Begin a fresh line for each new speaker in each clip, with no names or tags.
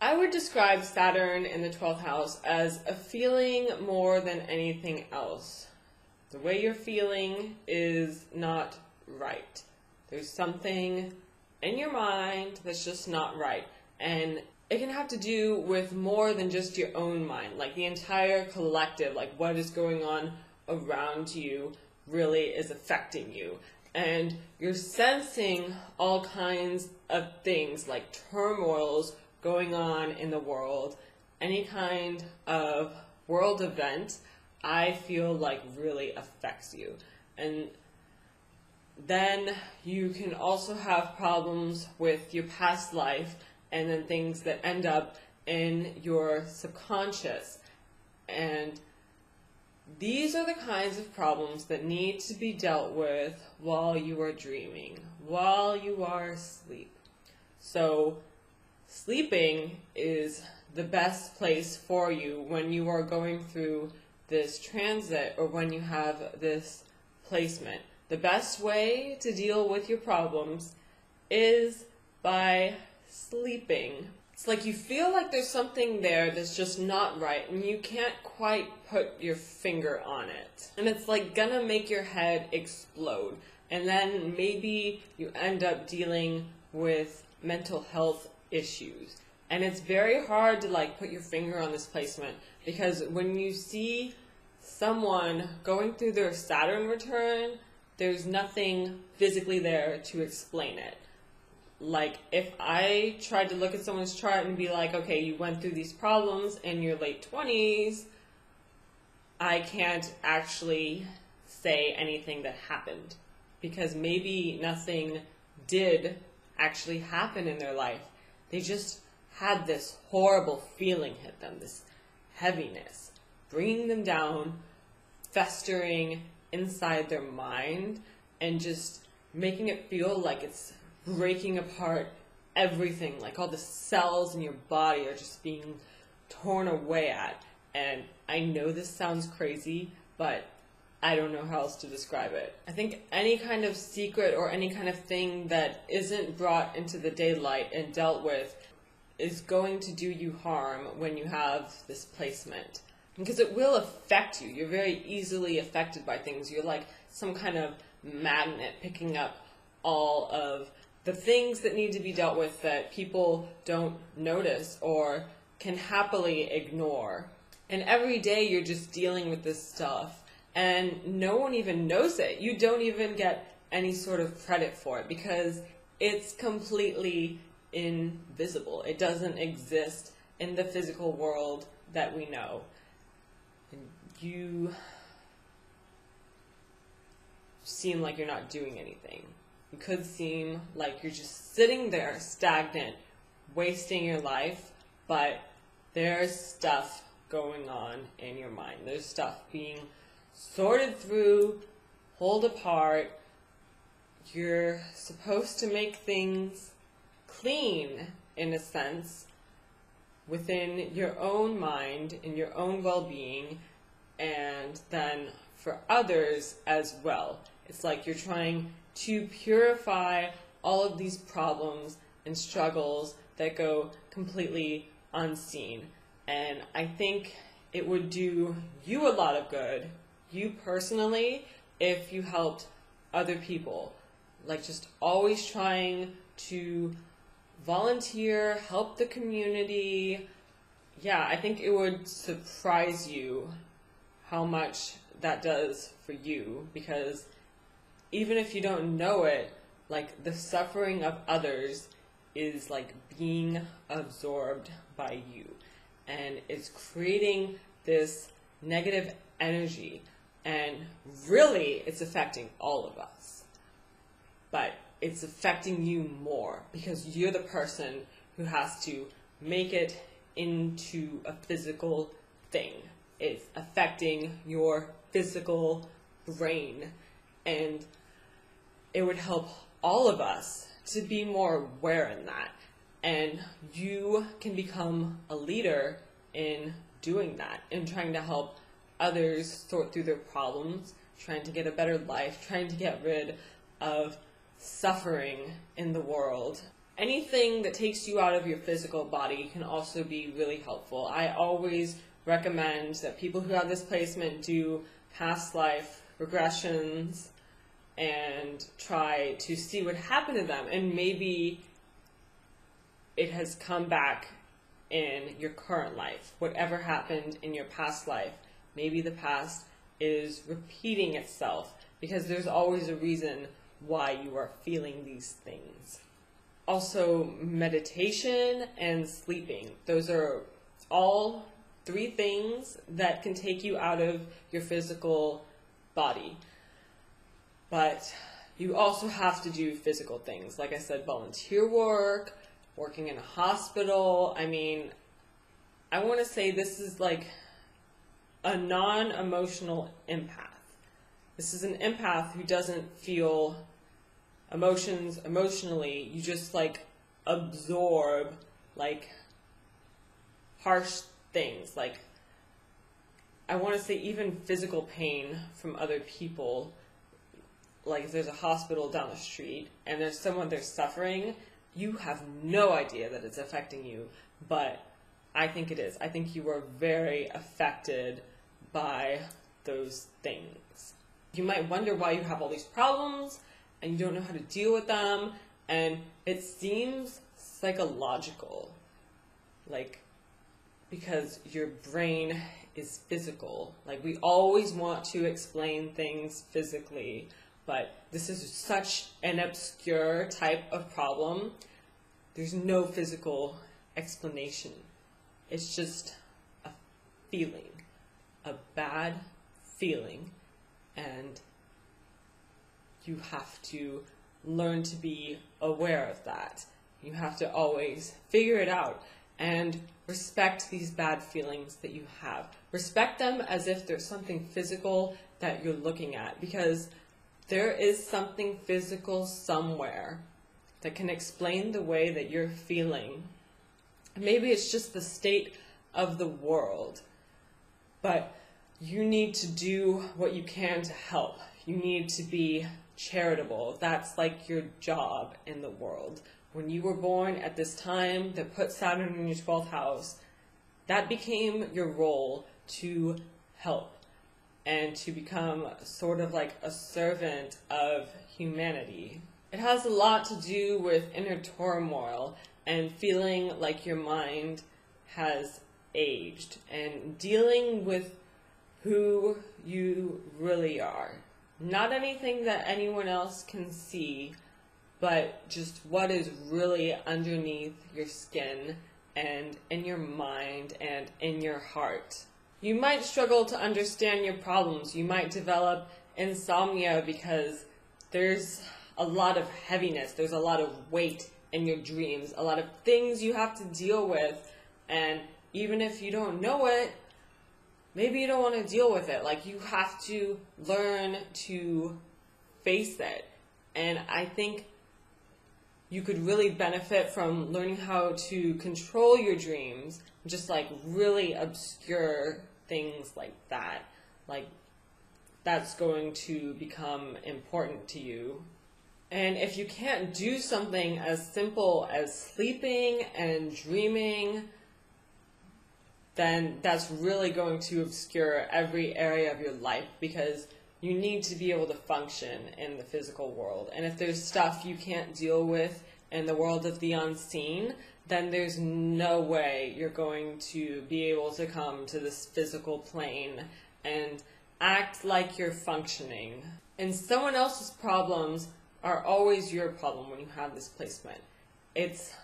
I would describe Saturn in the 12th house as a feeling more than anything else. The way you're feeling is not right. There's something in your mind that's just not right. And it can have to do with more than just your own mind, like the entire collective, like what is going on around you really is affecting you. And you're sensing all kinds of things like turmoils going on in the world. Any kind of world event, I feel like really affects you. And then you can also have problems with your past life and then things that end up in your subconscious. And these are the kinds of problems that need to be dealt with while you are dreaming, while you are asleep. So sleeping is the best place for you when you are going through this transit or when you have this placement. The best way to deal with your problems is by sleeping. It's like you feel like there's something there that's just not right and you can't quite put your finger on it. And it's like gonna make your head explode. And then maybe you end up dealing with mental health issues. And it's very hard to like put your finger on this placement because when you see someone going through their Saturn return, there's nothing physically there to explain it. Like if I tried to look at someone's chart and be like, okay, you went through these problems in your late 20s, I can't actually say anything that happened because maybe nothing did actually happen in their life. They just had this horrible feeling hit them, this heaviness, bringing them down, festering inside their mind, and just making it feel like it's breaking apart everything, like all the cells in your body are just being torn away at. And I know this sounds crazy, but I don't know how else to describe it. I think any kind of secret or any kind of thing that isn't brought into the daylight and dealt with is going to do you harm when you have this placement. Because it will affect you. You're very easily affected by things. You're like some kind of magnet picking up all of the things that need to be dealt with that people don't notice or can happily ignore. And every day you're just dealing with this stuff and no one even knows it. You don't even get any sort of credit for it because it's completely invisible. It doesn't exist in the physical world that we know. And you seem like you're not doing anything. It could seem like you're just sitting there stagnant, wasting your life, but there's stuff going on in your mind. There's stuff being sorted through, pulled apart. You're supposed to make things clean, in a sense, within your own mind, in your own well-being, and then for others as well. It's like you're trying to purify all of these problems and struggles that go completely unseen. And I think it would do you a lot of good, you personally, if you helped other people. Like just always trying to volunteer, help the community. Yeah, I think it would surprise you how much that does for you, because even if you don't know it, like the suffering of others is like being absorbed by you, and it's creating this negative energy, and really it's affecting all of us, but it's affecting you more because you're the person who has to make it into a physical thing. It's affecting your physical brain, and it would help all of us to be more aware in that. And you can become a leader in doing that, in trying to help others sort through their problems, trying to get a better life, trying to get rid of suffering in the world. anything that takes you out of your physical body can also be really helpful. I always recommend that people who have this placement do past life regressions and try to see what happened to them, and maybe it has come back in your current life. Whatever happened in your past life, maybe the past is repeating itself, because there's always a reason why you are feeling these things. Also, meditation and sleeping. Those are all 3 things that can take you out of your physical body. But you also have to do physical things. Like I said, volunteer work, working in a hospital. I mean, I want to say this is like a non-emotional empath. This is an empath who doesn't feel emotions emotionally. You just like absorb like harsh things. Like, I want to say even physical pain from other people. Like if there's a hospital down the street and there's someone there suffering, you have no idea that it's affecting you, but I think it is. I think you are very affected by those things. You might wonder why you have all these problems and you don't know how to deal with them, and it seems psychological, like because your brain is physical. Like, we always want to explain things physically, but this is such an obscure type of problem. There's no physical explanation. It's just a feeling, a bad feeling, and you have to learn to be aware of that. You have to always figure it out and respect these bad feelings that you have. Respect them as if there's something physical that you're looking at, because there is something physical somewhere that can explain the way that you're feeling. Maybe it's just the state of the world, but you need to do what you can to help. You need to be charitable. That's like your job in the world. When you were born at this time that put Saturn in your 12th house, that became your role to help and to become sort of like a servant of humanity. It has a lot to do with inner turmoil and feeling like your mind has aged and dealing with who you really are. Not anything that anyone else can see, but just what is really underneath your skin and in your mind and in your heart. You might struggle to understand your problems. You might develop insomnia because there's a lot of heaviness, there's a lot of weight in your dreams, a lot of things you have to deal with, and even if you don't know it, maybe you don't want to deal with it. Like, you have to learn to face it. And I think you could really benefit from learning how to control your dreams, just like really obscure things like that. Like, that's going to become important to you. And if you can't do something as simple as sleeping and dreaming, then that's really going to obscure every area of your life, because you need to be able to function in the physical world. And if there's stuff you can't deal with in the world of the unseen, then there's no way you're going to be able to come to this physical plane and act like you're functioning. And someone else's problems are always your problem when you have this placement. It's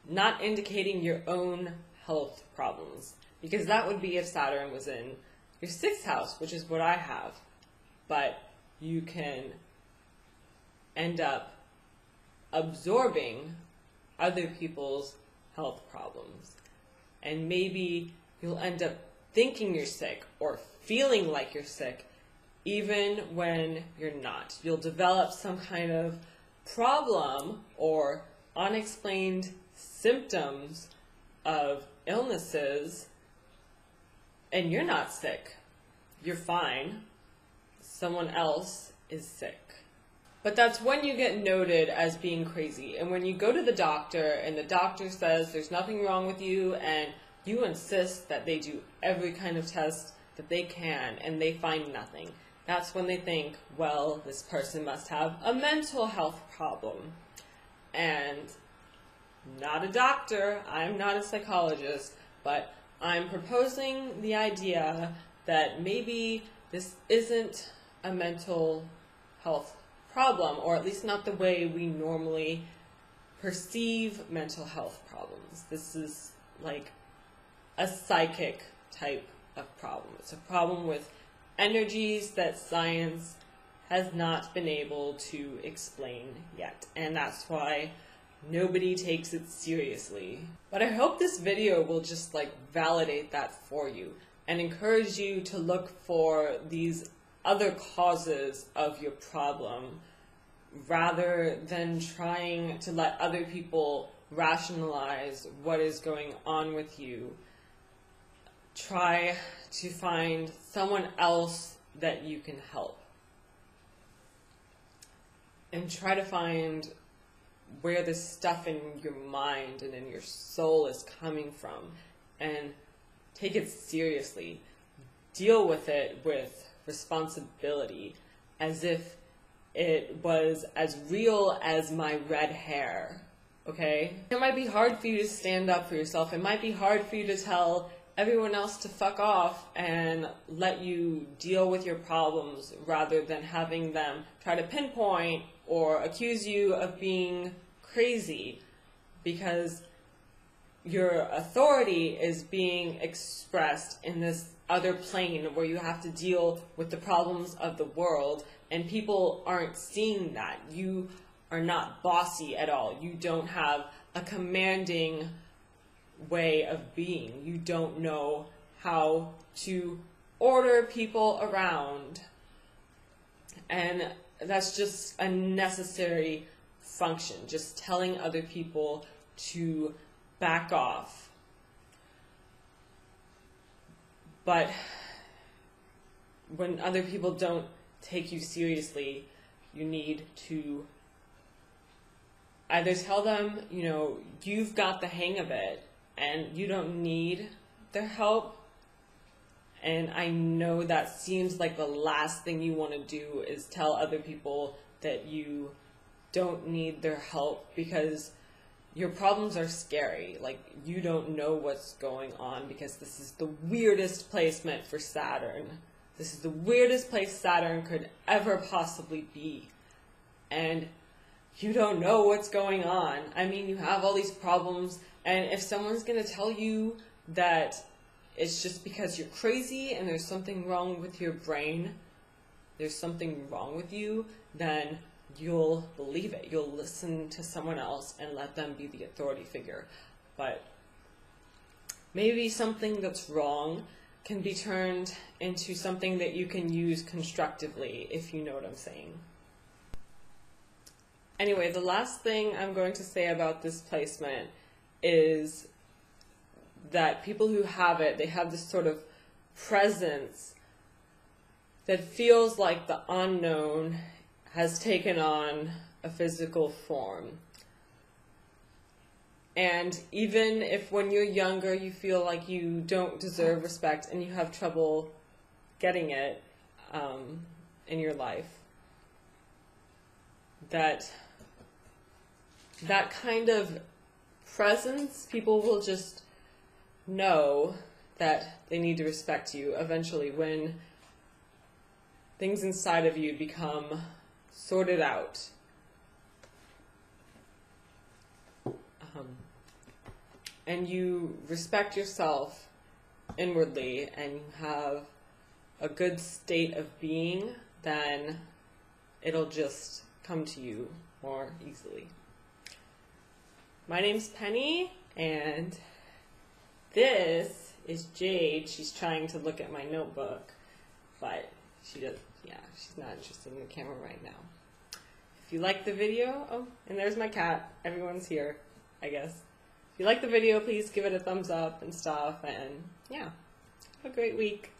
not indicating your own health problems, because that would be if Saturn was in your 6th house, which is what I have. But you can end up absorbing other people's health problems, and maybe you'll end up thinking you're sick or feeling like you're sick even when you're not. You'll develop some kind of problem or unexplained symptoms of illnesses, and you're not sick. You're fine. Someone else is sick. But that's when you get noted as being crazy. And when you go to the doctor and the doctor says there's nothing wrong with you and you insist that they do every kind of test that they can and they find nothing, that's when they think, well, this person must have a mental health problem. And not a doctor, I'm not a psychologist, but I'm proposing the idea that maybe this isn't a mental health problem, or at least not the way we normally perceive mental health problems. This is like a psychic type of problem. It's a problem with energies that science has not been able to explain yet, and that's why nobody takes it seriously. But I hope this video will just like validate that for you and encourage you to look for these other causes of your problem rather than trying to let other people rationalize what is going on with you. Try to find someone else that you can help. And try to find where this stuff in your mind and in your soul is coming from. And take it seriously. Deal with it with responsibility, as if it was as real as my red hair, okay? It might be hard for you to stand up for yourself. It might be hard for you to tell everyone else to fuck off and let you deal with your problems rather than having them try to pinpoint or accuse you of being crazy, because your authority is being expressed in this other plane where you have to deal with the problems of the world, and people aren't seeing that. You are not bossy at all. You don't have a commanding way of being. You don't know how to order people around. And that's just a necessary function, just telling other people to back off. But when other people don't take you seriously, you need to either tell them, you know, you've got the hang of it and you don't need their help. And I know that seems like the last thing you want to do is tell other people that you don't need their help, because your problems are scary. Like, you don't know what's going on, because this is the weirdest placement for Saturn. This is the weirdest place Saturn could ever possibly be. And you don't know what's going on. I mean, you have all these problems, and if someone's going to tell you that it's just because you're crazy and there's something wrong with your brain, there's something wrong with you, then you'll believe it. You'll listen to someone else and let them be the authority figure. But maybe something that's wrong can be turned into something that you can use constructively, if you know what I'm saying. Anyway, the last thing I'm going to say about this placement is that people who have it, they have this sort of presence that feels like the unknown has taken on a physical form. And even if when you're younger you feel like you don't deserve respect and you have trouble getting it in your life, that kind of presence, people will just know that they need to respect you eventually when things inside of you become sorted out. And you respect yourself inwardly and you have a good state of being, then it'll just come to you more easily. My name's Penny, and this is Jade. She's trying to look at my notebook, but she's not interested in the camera right now. If you like the video, oh, and there's my cat. Everyone's here, I guess. If you like the video, please give it a thumbs up and stuff, and yeah, have a great week.